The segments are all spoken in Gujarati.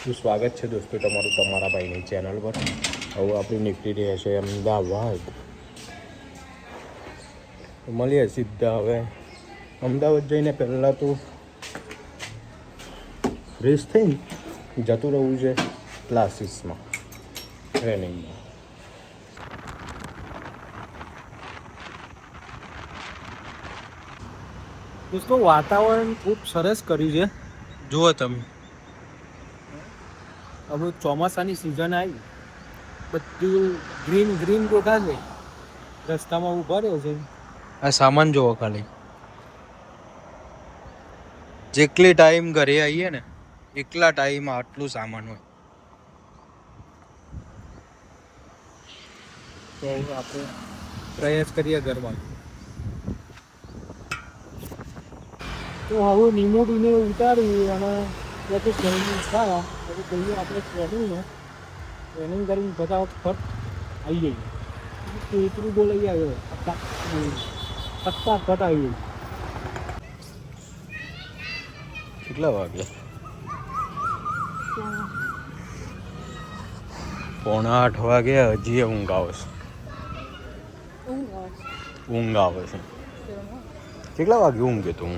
તો સ્વાગત છે દોસ્તો તમારું તમારા ભાઈની ચેનલ પર. હવે આપણે નીકળી રહ્યા છે અમદાવાદ. મળીએ સીધા હવે અમદાવાદ જઈને પહેલાં તો ફ્રેશ થઈને જતું રહેવું છે ક્લાસીસમાં, ટ્રેનિંગમાં. દોસ્તો વાતાવરણ ખૂબ સરસ કર્યું છે, જુઓ તમે. હવે ચોમાસાની સિઝન આવી, બધું ગ્રીન ગ્રીન દેખાશે. રસ્તામાં ઊભા રહ્યો છે. આ સામાન જોવો ખાલી. જેટલી ટાઈમ ઘરે આવીએ ને એટલા ટાઈમ આટલું સામાન હોય. તો આપણે પ્રયાસ કરીએ ઘરમાં. તો હવે નિમોડીને ઉતારી અને પછી ટ્રેનિંગ થાય પછી કહીએ આપણે ટ્રેનિંગ કરીને બધા ફટ આવી જઈએ. એટલું બોલાઈ આવ્યો ફટાફટ આવી જઈએ. કેટલા વાગ્યા? 7:45 વાગે. હજી ઊંઘ આવે છે. ઊંઘ આવે છે. કેટલા વાગે ઊંઘે તું?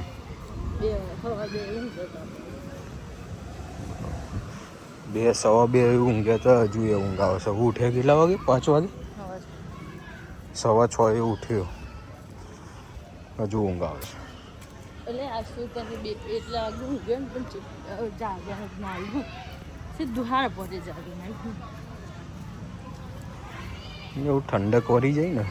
2 સવા 2 ઊંઘ્યા તો હજુ એ ઊંઘ આવે છે. ઉઠ્યા કેટલા વાગે? 5 વાગે? 6:15 ઉઠ્યો, હજુ ઊંઘ આવે છે. એટલે આ શું કરે એટલા વાગે ઊંઘ્યો ને પણ જાગ્યા ના આવ્યું. સીધું હાર પડે જાગે ના આવ્યું. એવું ઠંડક વળી જાય ને.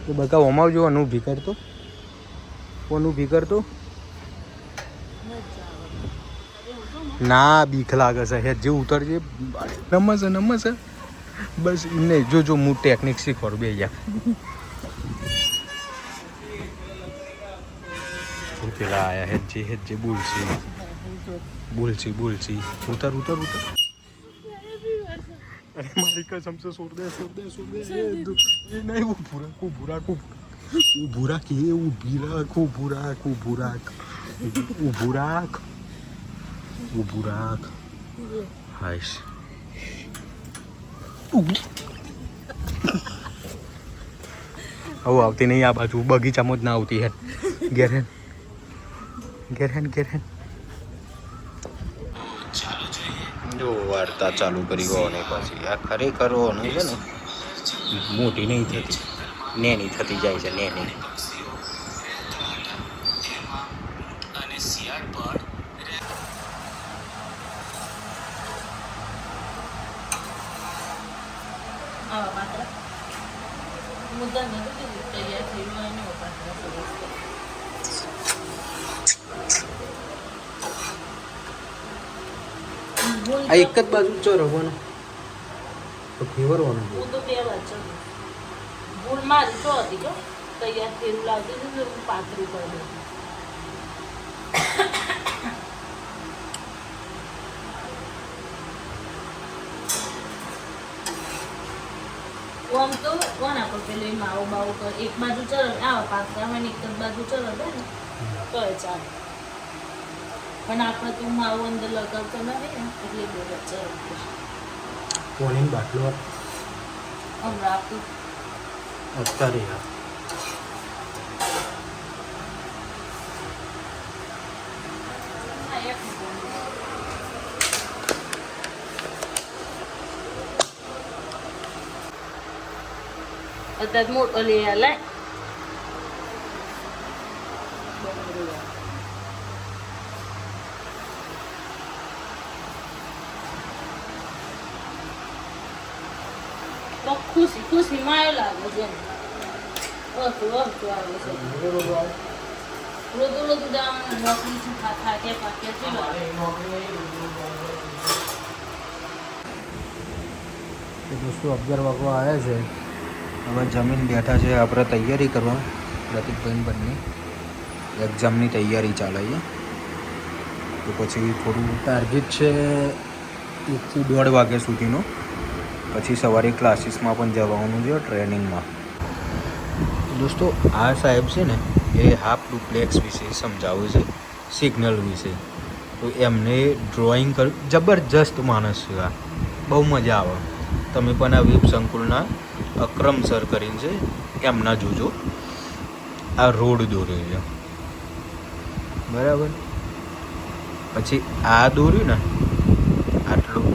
તો બકા ઓમાં જો અનુભવી કરતો, અનુભવી કરતો. ના બીક લાગે છે. હેજ જે ઉતરજે નમસે બસ નહીં. જો હું ટેકનિક શીખવાડું બે યાર. પેલા આયા હેજે બોલસી ઉતર. અરે મારી કસમ સે છોડ દે. નહીં ઊભું રાખ. હાઈશ. હવે આવતી નહીં આ બાજુ. બગીચામાં જ ના આવતી હે. ઘેર જો વાર્તા ચાલુ કરી હોવાની પાછી. આ ખરેખર હોવાનું છે ને મોટી નહીં થતી, નેની થતી જાય છે. નેની આવા પાત્ર મુદ્દા નથી તૈયાર થયું હોય ને પાત્ર આ એક જ બાજુ ચરવાનું તો ફેવરવાનું. હું તો 2 વાર ચડું. ભૂલ મારી તો હતી કે તૈયાર થયેલું લાવતી ને હું પાતળું કરી દઉં. આમ તો કોણ આપણે પેલું માવો બાવો કર એક બાજુ ચરલ આવા પાત્રામાં એક જ બાજુ ચરલ ને તો એ ચાલે. પણ આપણે તો માવો અંદર લગાવતો નથી ને એટલે 2 વાર ચરલ. પોણીની બાટલો હમણાં આપતું અત્યારે યાર અત્યારે મોટો લઈ આલે તો ખુશી માં એવું લાગે છે. ઓછું આવે છે. રોતું જવાનું નોકરી શું થાકે પાકે શું દોસ્તો 11 વાગવા આવ્યા છે. હવે જમીન બેઠા છે આપણે તૈયારી કરવા. પ્રતિકભાઈ બંને એક્ઝામની તૈયારી ચાલે છે. તો પછી થોડું ટાર્ગેટ છે 1 થી 1.5 વાગ્યા સુધીનો. પછી સવારે ક્લાસીસમાં પણ જવાનું છે ટ્રેનિંગમાં. દોસ્તો આ સાહેબ છે ને એ હાફ ડુપ્લેક્સ વિશે સમજાવે છે, સિગ્નલ વિશે. તો એમને ડ્રોઈંગ જબરજસ્ત માણસ છે આ, બહુ મજા આવે. તમે પણ આ વેબ સંકુલના અક્રમ સર કરીને છે એમના જોજો. આ રોડ દોર્યો છે બરાબર. પછી આ દોર્યું ને આટલું,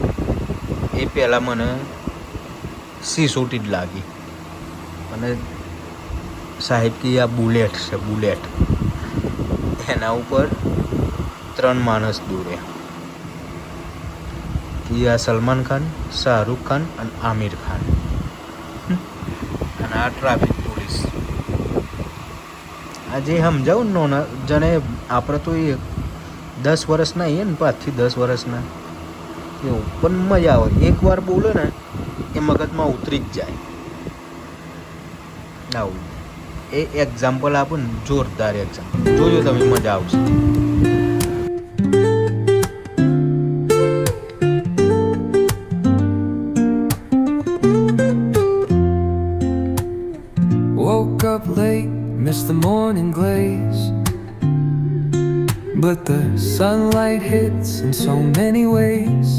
એ પહેલાં મને સિસોટી જ લાગી. અને સાહેબ કે આ બુલેટ છે, બુલેટ. એના ઉપર 3 માણસ દોર્યા કે આ સલમાન ખાન, શાહરૂખ ખાન અને આમિર ખાન. અને આ ટ્રાફિક પોલીસ. આ જે સમજાવું ને નોના જણે, આપણે તો એ 10 વર્ષના આવીએ ને, 5 થી 10 વર્ષના એવું, પણ મજા આવે. એકવાર બોલે ને એ મગજમાં ઉતરી જ જાય. આવું એ એક્ઝામ્પલ આપું ને, જોરદાર એક્ઝામ્પલ જોજો તમે, મજા આવશે. Woke up late, missed the morning glaze, but the sunlight hits in so many ways.